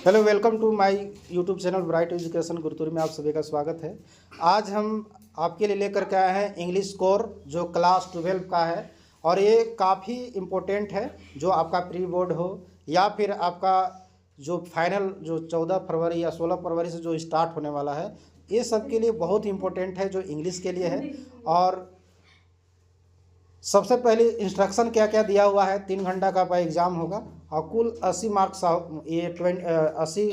Hello, welcome to my YouTube channel bright education गुरुतुरी में आप सभी का स्वागत है। आज हम आपके लिए लेकर के आए हैं इंग्लिश कोर जो क्लास 12 का है और ये काफ़ी इम्पोर्टेंट है। जो आपका प्री बोर्ड हो या फिर आपका जो फाइनल जो 14 फरवरी या 16 फरवरी से जो स्टार्ट होने वाला है, ये सब के लिए बहुत इम्पोर्टेंट है जो इंग्लिश के लिए है। और सबसे पहले इंस्ट्रक्शन क्या क्या दिया हुआ है। 3 घंटा का आपका एग्ज़ाम होगा और कुल 80 मार्क्स ये 80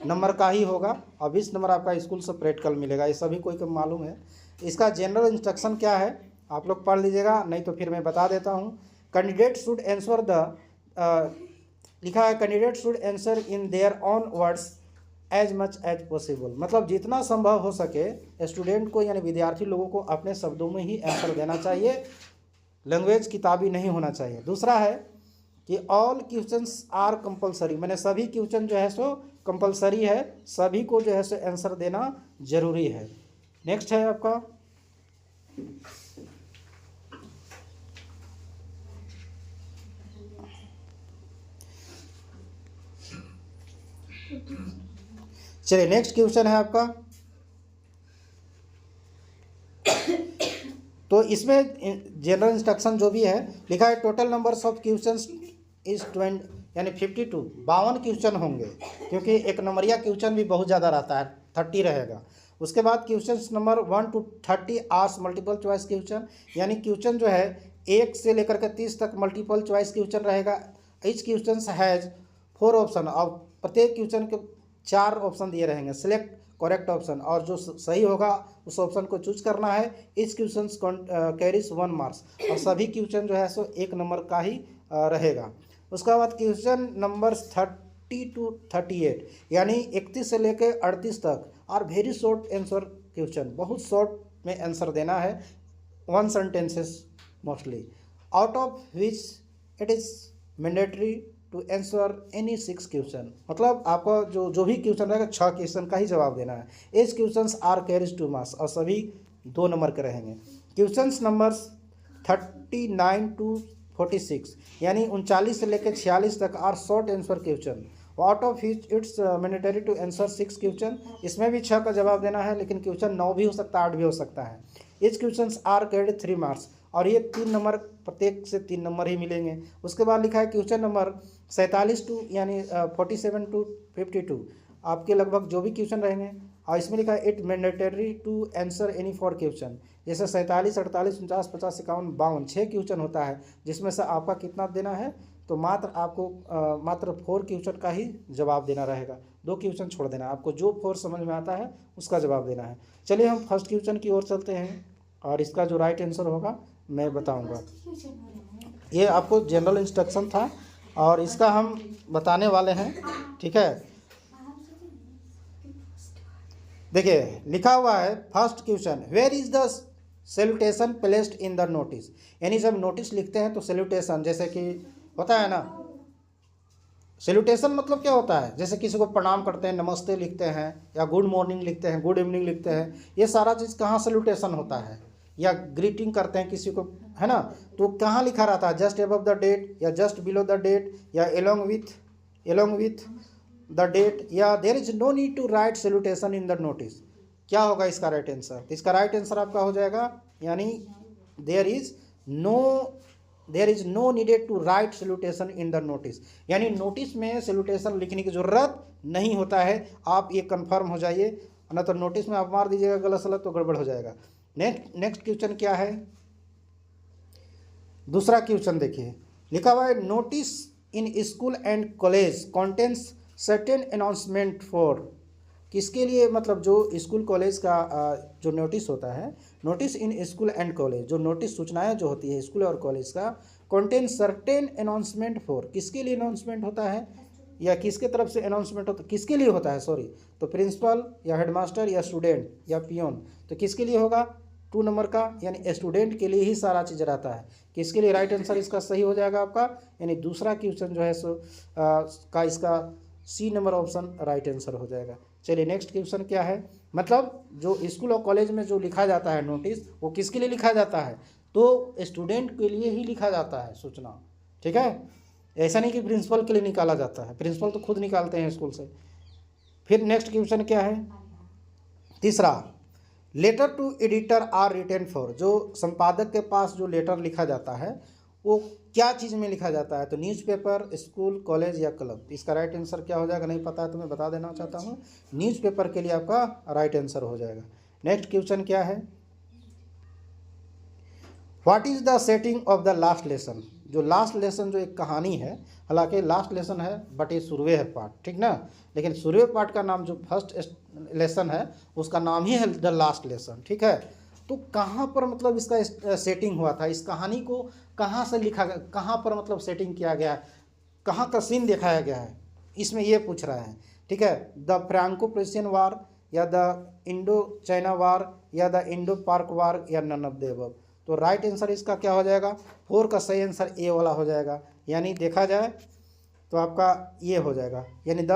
नंबर का ही होगा और 20 नंबर आपका स्कूल से प्रैक्टिकल मिलेगा। ये सभी को मालूम है। इसका जनरल इंस्ट्रक्शन क्या है आप लोग पढ़ लीजिएगा, नहीं तो फिर मैं बता देता हूँ। कैंडिडेट शुड आंसर लिखा है candidate should answer in their own words as much as possible. मतलब जितना संभव हो सके स्टूडेंट को यानी विद्यार्थी लोगों को अपने शब्दों में ही आंसर देना चाहिए। लैंग्वेज किताबी नहीं होना चाहिए। दूसरा है कि ऑल क्वेश्चंस आर कंपलसरी, मैंने सभी क्वेश्चन जो है सो कंपलसरी है, सभी को जो है सो आंसर देना जरूरी है। नेक्स्ट है आपका चलिए नेक्स्ट क्वेश्चन है आपका। तो इसमें जनरल इंस्ट्रक्शन जो भी है लिखा है total numbers of questions is 20 यानी 52 52 क्वेश्चन होंगे, क्योंकि एक नंबरिया क्वेश्चन भी बहुत ज़्यादा रहता है, 30 रहेगा। उसके बाद question number 1 to 30 are multiple choice question, यानी क्वेश्चन जो है 1 से लेकर के 30 तक मल्टीपल चॉइस क्वेश्चन रहेगा। ईच क्वेश्चन हैज़ 4 ऑप्शन और प्रत्येक क्वेश्चन के 4 ऑप्शन दिए रहेंगे। सिलेक्ट करेक्ट ऑप्शन और जो सही होगा उस ऑप्शन को चूज करना है। इस क्वेश्चन कैरीज 1 मार्क्स और सभी क्वेश्चन जो है सो 1 नंबर का ही रहेगा। उसके बाद क्वेश्चन नंबर 30 to 38 यानी 31 से लेकर 38 तक और वेरी शॉर्ट आंसर क्वेश्चन, बहुत शॉर्ट में आंसर देना है, 1 sentences mostly, out of which it is mandatory to answer any 6 question. मतलब आपको जो भी क्वेश्चन रहेगा 6 क्वेश्चन का ही जवाब देना है। Each question are carries 2 marks और सभी 2 नंबर के रहेंगे। क्वेश्चन नंबर 39 to 46 यानी 39 से लेकर 46 तक are short answer question, out of which it's mandatory to answer 6 question. इसमें भी 6 का जवाब देना है, लेकिन क्वेश्चन 9 भी हो सकता है, 8 भी हो सकता है। इस क्वेश्चन आर कैरीड 3 मार्क्स और ये 3 नंबर, प्रत्येक से 3 नंबर ही मिलेंगे। उसके बाद लिखा है क्वेश्चन नंबर 47 टू यानी 47 to 52 आपके लगभग जो भी क्वेश्चन रहेंगे। और इसमें लिखा है it mandatory to answer any 4 question, जैसे 47, 48, 49, 50, 51, 52 6 क्वेश्चन होता है, जिसमें से आपका कितना देना है तो मात्र आपको मात्र 4 क्वेश्चन का ही जवाब देना रहेगा। 2 क्वेश्चन छोड़ देना, आपको जो 4 समझ में आता है उसका जवाब देना है। चलिए हम फर्स्ट क्वेश्चन की ओर चलते हैं और इसका जो राइट आंसर होगा मैं बताऊंगा। ये आपको जनरल इंस्ट्रक्शन था और इसका हम बताने वाले हैं, ठीक है। देखिए लिखा हुआ है first question, where is the salutation placed in the notice. यानी जब नोटिस लिखते हैं तो सैल्यूटेशन जैसे कि होता है ना, सैल्यूटेशन मतलब क्या होता है, जैसे किसी को प्रणाम करते हैं, नमस्ते लिखते हैं या गुड मॉर्निंग लिखते हैं, गुड इवनिंग लिखते हैं, ये सारा चीज़ कहाँ सैल्यूटेशन होता है। या ग्रीटिंग करते हैं किसी को, है ना, तो कहाँ लिखा रहता है, जस्ट अबव द डेट या जस्ट बिलो द डेट या एलोंग विथ द डेट, या there is no need to write salutation in the notice. क्या होगा इसका राइट आंसर? तो इसका राइट आंसर आपका हो जाएगा यानी there is no needed to write salutation in the notice, यानी नोटिस में सैल्यूटेशन लिखने की जरूरत नहीं होता है। आप ये कंफर्म हो जाइए, ना तो नोटिस में आप मार दीजिएगा गलत सलत तो गड़बड़ हो जाएगा। नेक्स्ट क्वेश्चन क्या है, दूसरा क्वेश्चन देखिए लिखा हुआ है notice in school and college contains certain announcement for. किसके लिए, मतलब जो स्कूल कॉलेज का जो नोटिस होता है, notice in school and college, जो नोटिस सूचनाएं जो होती है स्कूल और कॉलेज का, कंटेन सर्टेन अनाउंसमेंट फॉर, किसके लिए अनाउंसमेंट होता है या किसके तरफ से अनाउंसमेंट होता है, किसके लिए होता है सॉरी, तो प्रिंसिपल या हेडमास्टर या स्टूडेंट या पियोन, तो किसके लिए होगा 2 नंबर का, यानी स्टूडेंट के लिए ही सारा चीज़ रहता है। किसके लिए राइट आंसर इसका सही हो जाएगा आपका, यानी दूसरा क्वेश्चन जो है सो का इसका C number option right answer हो जाएगा। चलिए नेक्स्ट क्वेश्चन क्या है, मतलब जो स्कूल और कॉलेज में जो लिखा जाता है नोटिस, वो किसके लिए लिखा जाता है, तो स्टूडेंट के लिए ही लिखा जाता है सूचना, ठीक है। ऐसा नहीं कि प्रिंसिपल के लिए निकाला जाता है, प्रिंसिपल तो खुद निकालते हैं स्कूल से। फिर नेक्स्ट क्वेश्चन क्या है, तीसरा, letter to editor are written for, जो संपादक के पास जो लेटर लिखा जाता है वो क्या चीज़ में लिखा जाता है, तो न्यूज़पेपर, स्कूल, कॉलेज या क्लब। इसका राइट आंसर क्या हो जाएगा, नहीं पता है तो मैं बता देना चाहता हूँ, न्यूज़पेपर के लिए आपका राइट आंसर हो जाएगा। नेक्स्ट क्वेश्चन क्या है, what is the setting of the last lesson, जो लास्ट लेसन जो एक कहानी है, हालांकि लास्ट लेसन है बट ये शुरुए है पार्ट, ठीक ना, लेकिन शुरुए पार्ट का नाम जो फर्स्ट लेसन है उसका नाम ही है द लास्ट लेसन, ठीक है। तो कहाँ पर मतलब इसका सेटिंग हुआ था, इस कहानी को कहाँ से लिखा गया, कहाँ पर मतलब सेटिंग किया गया है, कहाँ का सीन दिखाया गया है, इसमें ये पूछ रहा है, ठीक है। द फ्रांको प्रेशियन वार या द इंडो चाइना वार या द इंडो पार्क वार या नन ऑफ द अबव। तो राइट आंसर इसका क्या हो जाएगा, 4 का सही आंसर ए वाला हो जाएगा, यानी देखा जाए तो आपका ये हो जाएगा, यानी द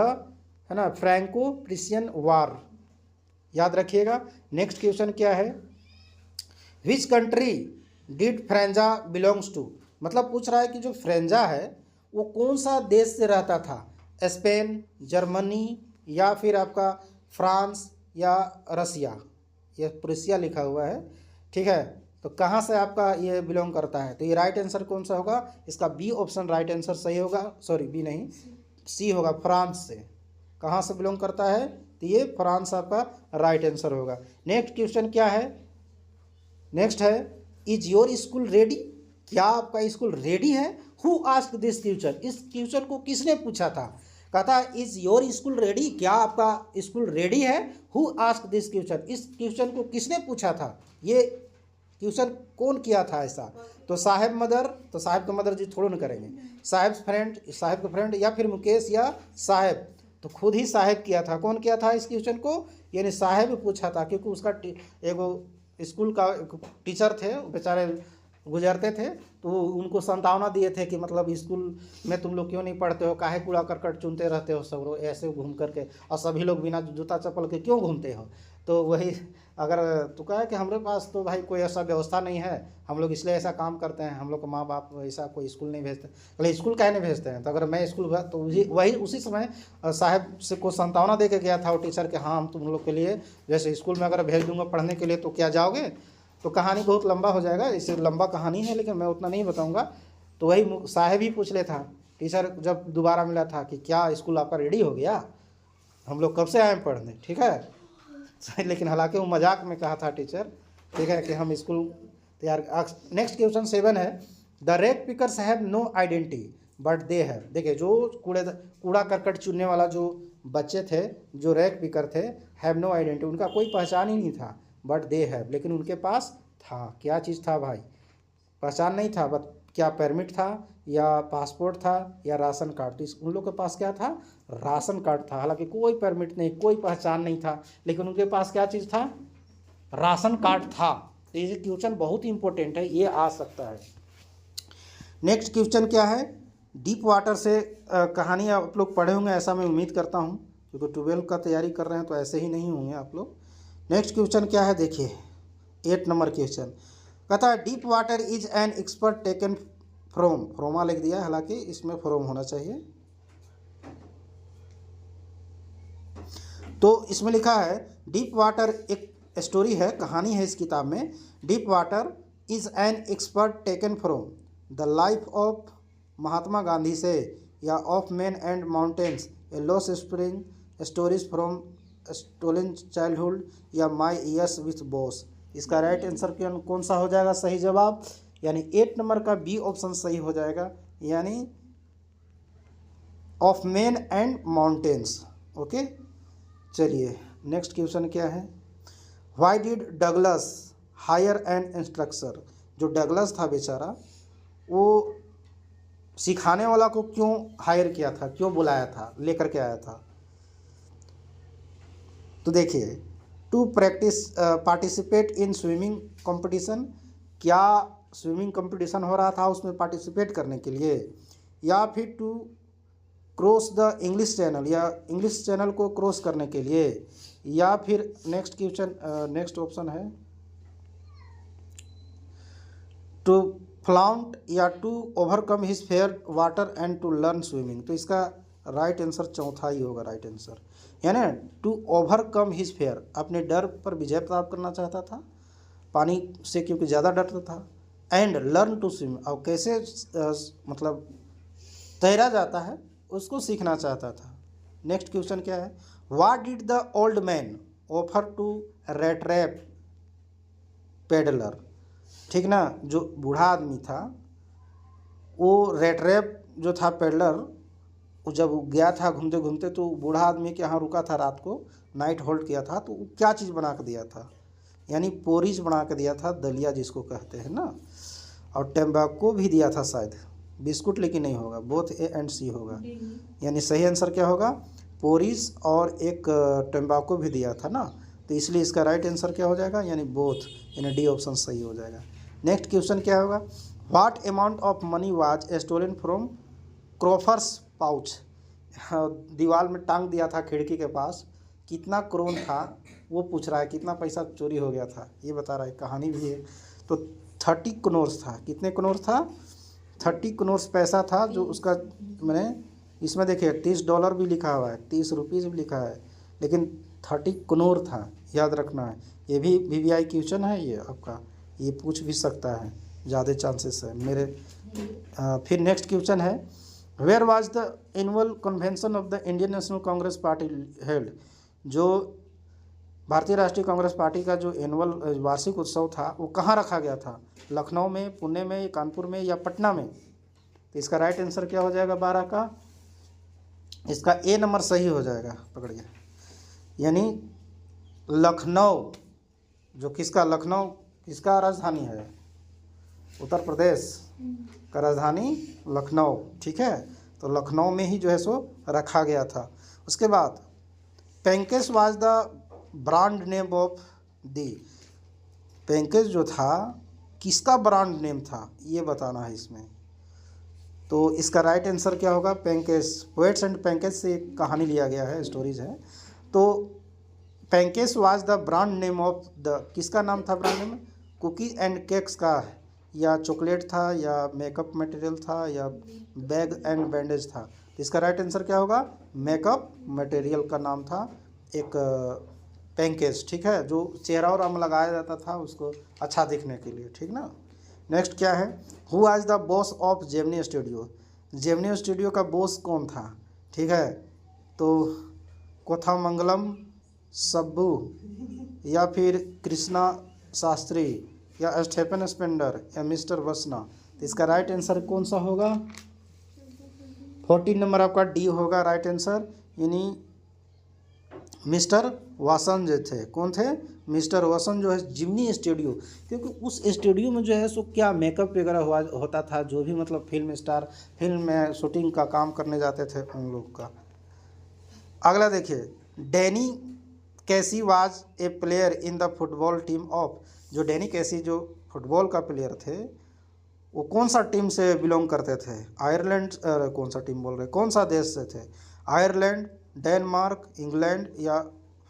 है ना फ्रैंको प्रेशियन वार, याद रखिएगा। नेक्स्ट क्वेश्चन क्या है, विच कंट्री डिड फ्रेंजा बिलोंग्स टू, मतलब पूछ रहा है कि जो फ्रेंजा है वो कौन सा देश से रहता था, स्पेन, जर्मनी या फिर आपका फ्रांस या रसिया, ये प्रेशिया लिखा हुआ है, ठीक है। तो कहाँ से आपका ये बिलोंग करता है, तो ये राइट आंसर कौन सा होगा, इसका बी ऑप्शन राइट आंसर सही होगा, सॉरी बी नहीं सी होगा, फ्रांस से। कहाँ से बिलोंग करता है, तो ये फ्रांस आपका राइट आंसर होगा। नेक्स्ट क्वेश्चन क्या है, नेक्स्ट है, इज योर स्कूल रेडी, क्या आपका स्कूल रेडी है, हु आस्क दिस क्वेश्चन, इस क्वेश्चन को किसने पूछा था, कहता है इज योर स्कूल रेडी, क्या आपका स्कूल रेडी है, हु आस्क दिस क्वेश्चन, इस क्वेश्चन को किसने पूछा था, ये क्वेश्चन कौन किया था ऐसा, तो साहेब मदर, तो साहेब का मदर जी थोड़ा ना करेंगे, साहेब फ्रेंड, साहेब का फ्रेंड या फिर मुकेश या साहेब, तो खुद ही साहेब किया था। कौन किया था इस क्वेश्चन को, यानी साहेब पूछा था, क्योंकि उसका एगो स्कूल का टीचर थे, बेचारे गुजरते थे, तो उनको संतावना दिए थे कि मतलब स्कूल में तुम लोग क्यों नहीं पढ़ते हो, काहे कूड़ा करकट चुनते रहते हो सब लोग ऐसे घूम करके, और सभी लोग बिना जूता चप्पल के क्यों घूमते हो। तो वही अगर तो कहा कि हमारे पास तो भाई कोई ऐसा व्यवस्था नहीं है, हम लोग इसलिए ऐसा काम करते हैं, हम लोग का माँ बाप ऐसा कोई स्कूल नहीं भेजते, बोले स्कूल काहे नहीं भेजते हैं, तो अगर मैं स्कूल तो वही उसी समय साहब से को संतावना दे के गया था वो टीचर के, हाँ हम तुम लोग के लिए जैसे स्कूल में अगर भेज दूंगा पढ़ने के लिए तो क्या जाओगे। तो कहानी बहुत लंबा हो जाएगा, इससे लंबा कहानी है लेकिन मैं उतना नहीं बताऊँगा। तो वही साहब ही पूछ ले था, टीचर जब दोबारा मिला था कि क्या स्कूल आपका रेडी हो गया, हम लोग कब से आए पढ़ने, ठीक है। लेकिन हालांकि वो मजाक में कहा था टीचर, ठीक है, कि हम स्कूल तैयार। नेक्स्ट क्वेश्चन 7 है, the rag pickers have no identity but they have, देखिए जो कूड़ा करकट चुनने वाला जो बच्चे थे, जो रैक पिकर थे, हैव नो आइडेंटिटी, उनका कोई पहचान ही नहीं था, बट दे हैव, लेकिन उनके पास था, क्या चीज़ था भाई, पहचान नहीं था, बट क्या परमिट था या पासपोर्ट था या राशन कार्ड, तो उन लोग के पास क्या था, राशन कार्ड था, हालांकि कोई परमिट नहीं, कोई पहचान नहीं था, लेकिन उनके पास क्या चीज़ था, राशन कार्ड था। तो ये क्वेश्चन बहुत इंपॉर्टेंट है, ये आ सकता है। नेक्स्ट क्वेश्चन क्या है, डीप वाटर से कहानी आप लोग पढ़े होंगे ऐसा मैं उम्मीद करता हूँ, क्योंकि 12 का तैयारी कर रहे हैं तो ऐसे ही नहीं होंगे आप लोग। नेक्स्ट क्वेश्चन क्या है, देखिए 8 नंबर क्वेश्चन कहता है, deep water is an expert taken from, फ्रोमा लिख दिया, हालांकि इसमें फ्रॉम होना चाहिए। तो इसमें लिखा है डीप वाटर एक स्टोरी है, कहानी है इस किताब में, deep water is an expert taken from the life of Mahatma Gandhi से, या of man and mountains, a lost spring, stories from stolen childhood, या माई ईयर्स विथ बॉस। इसका राइट आंसर कौन सा हो जाएगा सही जवाब, यानी 8 नंबर का बी ऑप्शन सही हो जाएगा, यानी of man and mountains. Okay, चलिए नेक्स्ट क्वेश्चन क्या है, why did Douglas hire an instructor, जो डगलस था बेचारा वो सिखाने वाला को क्यों हायर किया था, क्यों बुलाया था, लेकर के आया था। तो देखिए, to practise participate in swimming competition, क्या स्विमिंग कंपटीशन हो रहा था उसमें पार्टिसिपेट करने के लिए, या फिर to cross the English Channel, या इंग्लिश चैनल को क्रॉस करने के लिए, या फिर नेक्स्ट क्वेश्चन नेक्स्ट ऑप्शन है टू फ्लाउंट, या to overcome his fear water and to learn swimming. तो इसका राइट आंसर चौथा ही होगा राइट आंसर। यानी टू ओवरकम हिज फेयर, अपने डर पर विजय प्राप्त करना चाहता था, पानी से क्योंकि ज़्यादा डरता था। एंड लर्न टू स्विम, और कैसे मतलब तैरा जाता है उसको सीखना चाहता था। नेक्स्ट क्वेश्चन क्या है, what did the old man offer to rattrap peddler. ठीक ना, जो बूढ़ा आदमी था वो रेट्रैप जो था पेडलर, वो जब गया था घूमते घूमते तो बूढ़ा आदमी के यहाँ रुका था, रात को नाइट होल्ड किया था, तो क्या चीज़ बना के दिया था, यानी पोरीज बना के दिया था, दलिया जिसको कहते हैं ना, और टेम्बाको भी दिया था शायद, बिस्कुट लेकिन नहीं होगा, बोथ ए एंड सी होगा। यानी सही आंसर क्या होगा, पोरीज और एक टेम्बाको भी दिया था ना, तो इसलिए इसका राइट आंसर क्या हो जाएगा, यानी बोथ, यानी डी ऑप्शन सही हो जाएगा। नेक्स्ट क्वेश्चन क्या होगा, what amount of money was stolen from crofter's pouch. दीवार में टांग दिया था खिड़की के पास, कितना क्रोन था वो पूछ रहा है, कितना पैसा चोरी हो गया था ये बता रहा है, कहानी भी है। तो 30 करोर्स था, कितने करोड़ था, 30 करोर्स पैसा था जो उसका, मैंने इसमें देखिए $30 भी लिखा हुआ है, 30 रुपीज़ भी लिखा है, लेकिन 30 करोड़ था, याद रखना है। ये भी VVI क्वेश्चन है, ये आपका ये पूछ भी सकता है, ज़्यादा चांसेस है मेरे। फिर नेक्स्ट क्वेश्चन है, where was the annual convention of the Indian National Congress party held. जो भारतीय राष्ट्रीय कांग्रेस पार्टी का जो एनुअल वार्षिक उत्सव था वो कहाँ रखा गया था, लखनऊ में, पुणे में, कानपुर में या पटना में। तो इसका राइट आंसर क्या हो जाएगा 12 का, इसका ए नंबर सही हो जाएगा, पकड़िए। यानी लखनऊ, जो किसका, लखनऊ किसका राजधानी है, उत्तर प्रदेश का राजधानी लखनऊ, ठीक है। तो लखनऊ में ही जो है सो रखा गया था। उसके बाद Pancakes was the brand name of the. Pancakes जो था किसका ब्रांड नेम था ये बताना है इसमें। तो इसका राइट आंसर क्या होगा, पेंकेस, पोएट्स एंड पेंकेस से एक कहानी लिया गया है, स्टोरीज है। तो Pancakes was the brand name of the, किसका नाम था brand name, cookie and cakes का, या चॉकलेट था, या मेकअप मटेरियल था, या बैग एंड बैंडेज था। तो इसका राइट आंसर क्या होगा, मेकअप मटेरियल का नाम था एक पेंकेस, ठीक है, जो चेहरा और में लगाया जाता था उसको अच्छा दिखने के लिए, ठीक ना। नेक्स्ट क्या है, who was the boss of Gemini studio. Gemini studio का बॉस कौन था, ठीक है। तो कोथामंगलम सब्बू, या फिर कृष्णा शास्त्री, या स्टेफन स्पेंडर, या मिस्टर वसना। तो इसका राइट आंसर कौन सा होगा, 14 नंबर आपका डी होगा राइट आंसर। यानी मिस्टर वासन जो थे, कौन थे, मिस्टर वासन जो है जिमनी स्टूडियो, क्योंकि उस स्टूडियो में जो है सो क्या मेकअप वगैरह हुआ होता था, जो भी मतलब फिल्म स्टार फिल्म में शूटिंग का काम करने जाते थे उन लोग का। अगला देखिए, डैनी कैसी was a player in the football team of. जो डैनी कैसी जो फुटबॉल का प्लेयर थे वो कौन सा टीम से बिलोंग करते थे, आयरलैंड, कौन सा टीम बोल रहे, कौन सा देश से थे, आयरलैंड, डेनमार्क, इंग्लैंड, या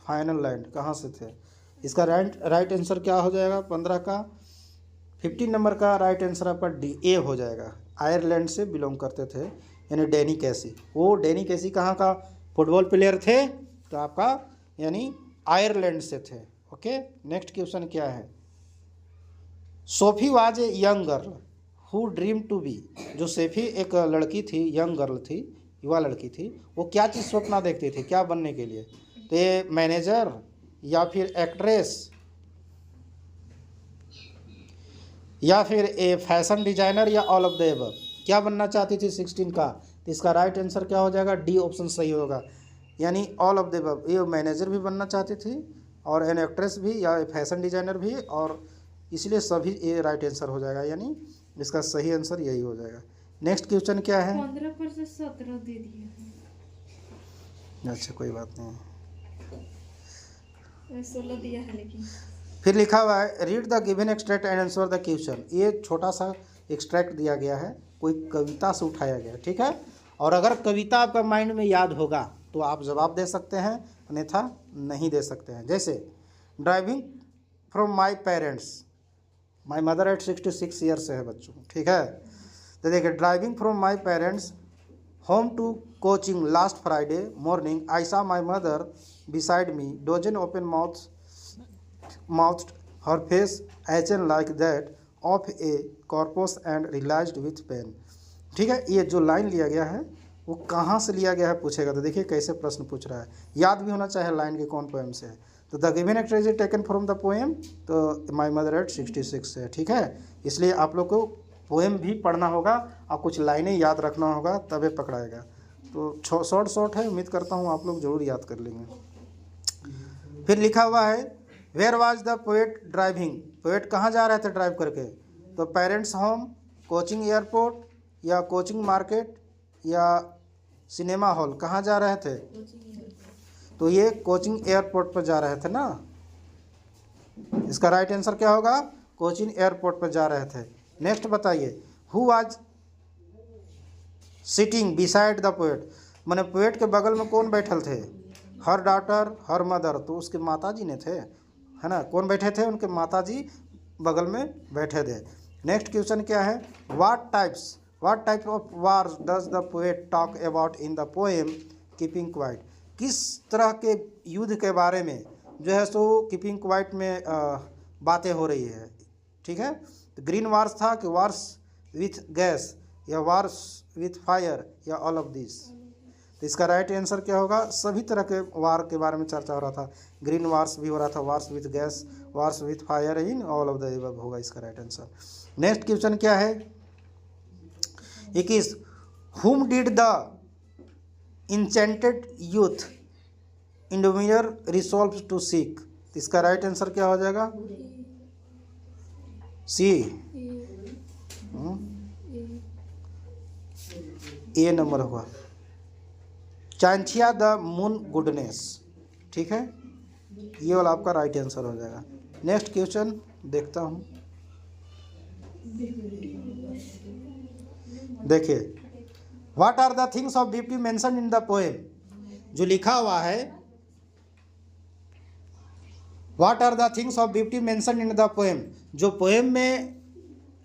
फाइनलैंड, कहाँ से थे। इसका राइट आंसर क्या हो जाएगा 15 का, 15 नंबर का राइट आंसर आपका डी ए हो जाएगा, आयरलैंड से बिलोंग करते थे, यानी डैनी कैसी। वो डैनी कैसी कहाँ का फुटबॉल प्लेयर थे, तो आपका यानी आयरलैंड से थे। ओके, नेक्स्ट क्वेश्चन क्या है, Sophie was a young girl who dream to be. जो सोफी एक लड़की थी, यंग गर्ल थी, युवा लड़की थी, वो क्या चीज़ सपना देखती थी, क्या बनने के लिए। तो ये मैनेजर, या फिर एक्ट्रेस, या फिर ए फैशन डिजाइनर, या ऑल ऑफ द एबव। क्या बनना चाहती थी 16 का, तो इसका राइट आंसर क्या हो जाएगा, डी ऑप्शन सही होगा, यानी ऑल ऑफ द एबव। ये मैनेजर भी बनना चाहती थी, और एन एक्ट्रेस भी, या फैशन डिजाइनर भी, और इसलिए सभी ये राइट आंसर हो जाएगा, यानी इसका सही आंसर यही हो जाएगा। नेक्स्ट क्वेश्चन क्या है, 15 पर से 17 दे दिया है। अच्छा कोई बात नहीं, 16 दिया है लेकिन। फिर लिखा हुआ है, read the given extract and answer the question. ये छोटा सा एक्सट्रैक्ट दिया गया है, कोई कविता से उठाया गया, ठीक है। और अगर कविता आपका माइंड में याद होगा तो आप जवाब दे सकते हैं, अन्यथा नहीं दे सकते हैं। जैसे driving from my parents, my mother at 66 years है बच्चों, ठीक है। तो देखिए, driving from my parents home to coaching last Friday morning I saw my mother beside me dozen open mouthed her face ashen like that of a corpus and realized with pain। ठीक है, ये जो line लिया गया है वो कहाँ से लिया गया है पूछेगा, तो देखिए कैसे प्रश्न पूछ रहा है, याद भी होना चाहिए लाइन के कौन पोएम से है। तो the given actress is taken from the poem, तो माई मदर एट 66 से। ठीक है, इसलिए आप लोग को पोएम भी पढ़ना होगा और कुछ लाइनें याद रखना होगा, तबे पकड़ाएगा। तो शॉर्ट है, उम्मीद करता हूँ आप लोग जरूर याद कर लेंगे। फिर लिखा हुआ है where was the poet driving, poet कहाँ जा रहे थे ड्राइव करके, तो पेरेंट्स होम, कोचिंग एयरपोर्ट, या कोचिंग मार्केट, या सिनेमा हॉल, कहाँ जा रहे थे, तो ये कोचिंग एयरपोर्ट पर जा रहे थे ना। इसका राइट आंसर क्या होगा, कोचिंग एयरपोर्ट पर जा रहे थे। नेक्स्ट बताइए, who was sitting beside the poet, मैंने पोएट के बगल में कौन बैठल थे, हर डॉटर, हर मदर, तो उसके माता जी ने थे, है ना। कौन बैठे थे, उनके माता जी बगल में बैठे थे। नेक्स्ट क्वेश्चन क्या है, what type of war does the poet talk about in the poem keeping quiet, किस तरह के युद्ध के बारे में जो है सो कीपिंग क्वाइट में बातें हो रही है। ठीक है, तो ग्रीन वार्स था कि वार्स विथ गैस, या वार्स विथ फायर, या ऑल ऑफ दिस, तो इसका राइट आंसर क्या होगा, सभी तरह के वार के बारे में चर्चा हो रहा था। ग्रीन वार्स भी हो रहा था, wars with gas, wars with fire, in all of the above होगा इसका राइट आंसर। नेक्स्ट क्वेश्चन क्या है, 21 whom did the enchanted youth Indomier resolve to seek, इसका राइट आंसर क्या हो जाएगा, सी, ए नंबर होगा, चांचिया द मून गुडनेस। ठीक है, ये वाला आपका राइट आंसर हो जाएगा। नेक्स्ट क्वेश्चन देखता हूँ, देखिए what are the things of beauty mention in the poem, जो लिखा हुआ है what are the things of beauty mention in the poem, जो पोएम में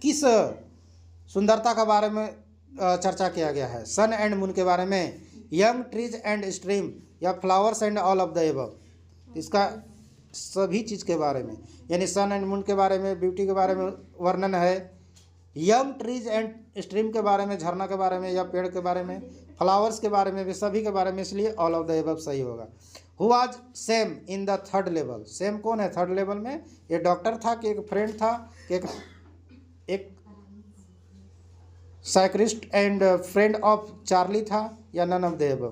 किस सुंदरता के बारे में चर्चा किया गया है, सन एंड मून के बारे में, यंग ट्रीज एंड स्ट्रीम, या flowers and all of the above, इसका सभी चीज़ के बारे में, यानी सन एंड मून के बारे में, ब्यूटी के बारे में वर्णन है, यंग ट्रीज एंड स्ट्रीम के बारे में, झरना के बारे में, या पेड़ के बारे में, फ्लावर्स के बारे में, भी सभी के बारे में, इसलिए ऑल ऑफ द एबव सही होगा। Who was same in the third level, same कौन है थर्ड लेवल में, ये डॉक्टर था कि एक फ्रेंड था कि एक साइक्रिस्ट एंड फ्रेंड ऑफ चार्ली था, या नन ऑफ द एबव,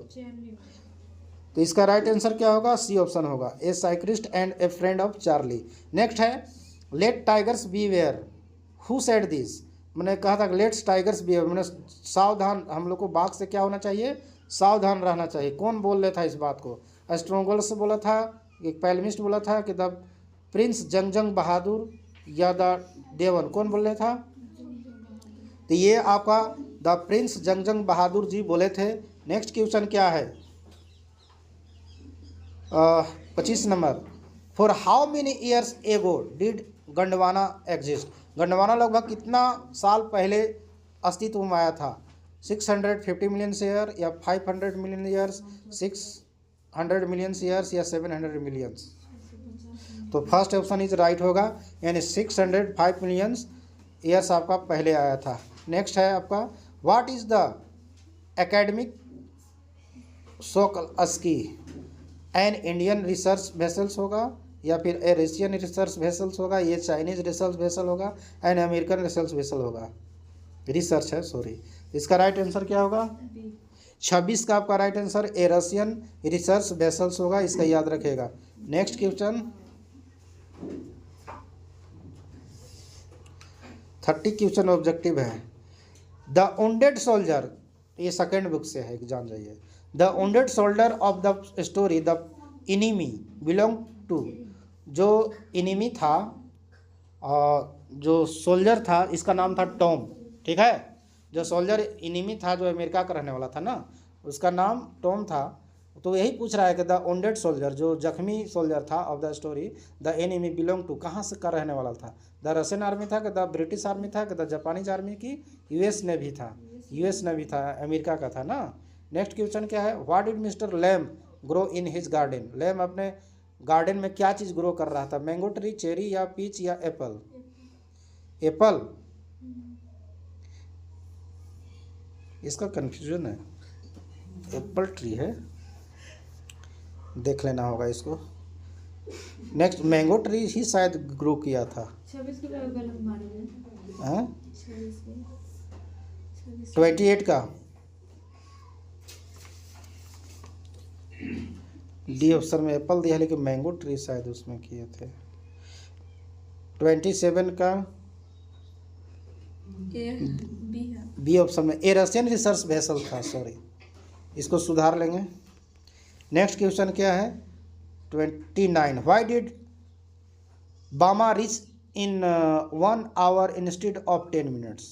तो इसका राइट आंसर क्या होगा, सी ऑप्शन होगा, a psychiatrist and a friend of Charlie. Next है let tigers beware, who said this, मैंने कहा था लेट्स टाइगर्स बी वेयर, मैंने सावधान, हम लोग को बाघ से क्या होना चाहिए, सावधान रहना चाहिए। कौन बोल रहा था इस बात को, एस्ट्रोगोल्स बोला था, एक पैलमिस्ट बोला था कि द प्रिंस जंग बहादुर, या द देवन, कौन बोल रहा था, तो ये आपका द प्रिंस जंग बहादुर जी बोले थे। नेक्स्ट क्वेश्चन क्या है, 25 number, for how many years ago did Gondwana exist, Gondwana लगभग कितना साल पहले अस्तित्व में आया था, 650 मिलियन ईयर, या 500 मिलियन ईयर्स, 600 मिलियन ईयर्स, या 700 मिलियंस, तो फर्स्ट ऑप्शन इज राइट होगा, यानी 605 मिलियन ईयर्स आपका पहले आया था। नेक्स्ट है आपका what is the academic Shokalskiy, an Indian research vessels होगा, या फिर ए रशियन रिसर्च वेसल्स होगा, ये चाइनीज रिसर्च वेसल होगा, एन अमेरिकन रिसर्च वेसल होगा, रिसर्च है सॉरी, इसका राइट आंसर क्या होगा, 26 का आपका right answer a Russian research vessels होगा, इसका याद रखेगा। नेक्स्ट क्वेश्चन 30 क्वेश्चन ऑब्जेक्टिव है, द वुंडेड सोल्जर, ये सेकेंड बुक से है, जान जाइए, the wounded soldier of the story the enemy belong to, जो इनिमी था जो सोल्जर था इसका नाम था टॉम। ठीक है, जो सोल्जर इनिमी था जो अमेरिका का रहने वाला था ना, उसका नाम टॉम था। तो यही पूछ रहा है कि द वुंडेड सोल्जर, जो जख्मी सोल्जर था of the story, the enemy belong to, कहाँ से का रहने वाला था, द रशियन आर्मी था कि द ब्रिटिश आर्मी था कि द जापानीज आर्मी की यूएस नेवी था, यूएस नेवी था, अमेरिका का था ना। नेक्स्ट क्वेश्चन क्या है, what did mister Lamb grow in his garden. Lamb अपने गार्डन में क्या चीज़ ग्रो कर रहा था, मैंगो ट्री, चेरी या पीच या एप्पल। एप्पल, इसका कंफ्यूजन है, एप्पल ट्री है, देख लेना होगा इसको। नेक्स्ट, मैंगो ट्री ही शायद ग्रो किया था। 26 को गलत मारे हाँ 26 28 का डी ऑप्शन में एप्पल दिया, लेकिन मैंगो ट्री शायद उसमें किए थे। 27 का बी है। बी ऑप्शन में ए रशियन रिसर्च वेसल था, सॉरी, इसको सुधार लेंगे। नेक्स्ट क्वेश्चन क्या है, 29, why did Bama reach in 1 hour instead of 10 minutes।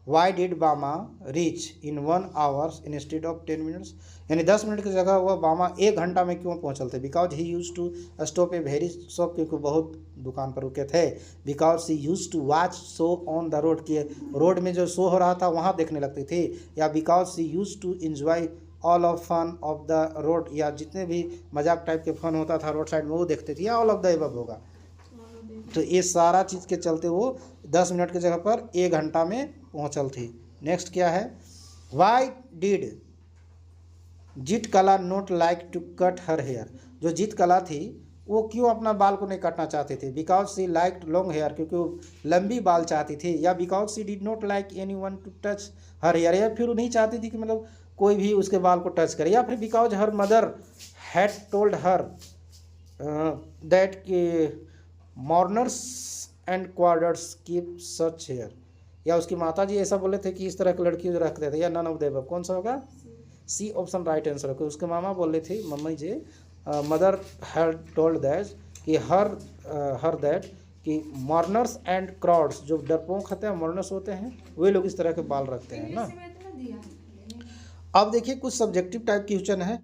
Why did Bama reach in 1 hour instead of 10 minutes, यानी 10 मिनट की जगह वह बामा 1 घंटा में क्यों पहुंचल थे। Because he used to stop a very shop, क्योंकि बहुत दुकान पर रुके थे। Because he used to watch show on the road, की रोड में जो शो हो रहा था वहाँ देखने लगती थी। या because he used to enjoy all of fun of the road, या जितने भी मजाक टाइप के फन होता था रोड साइड में वो देखते थे, या ऑल ऑफ द एबव होगा। तो ये सारा चीज़ के चलते वो 10 मिनट की जगह पर 1 घंटा में पहुंचल थी। नेक्स्ट क्या है, Y did Jeet Kala not like to cut her hair. जो जीत कला थी वो क्यों अपना बाल को नहीं काटना चाहती थी। Because she like long hair, क्योंकि वो लंबी बाल चाहती थी। या because she did not like anyone to touch her hair, या फिर वो नहीं चाहती थी कि मतलब कोई भी उसके बाल को टच करे। या फिर because her mother had told her that कि mourners and quarters keep such hair, या उसकी माता जी ऐसा बोले थे कि इस तरह की लड़की रखते थे। या नन ऑफ द अबव, कौन सा होगा, सी ऑप्शन राइट आंसर है। उसके मामा बोले थे, mummy ji, mother had told that कि हर दैट कि मॉर्नर्स एंड क्राउड्स, जो डरपोक होते हैं मॉर्नर्स होते हैं, वे लोग इस तरह के बाल रखते हैं ना। अब देखिए कुछ सब्जेक्टिव टाइप क्वेश्चन है।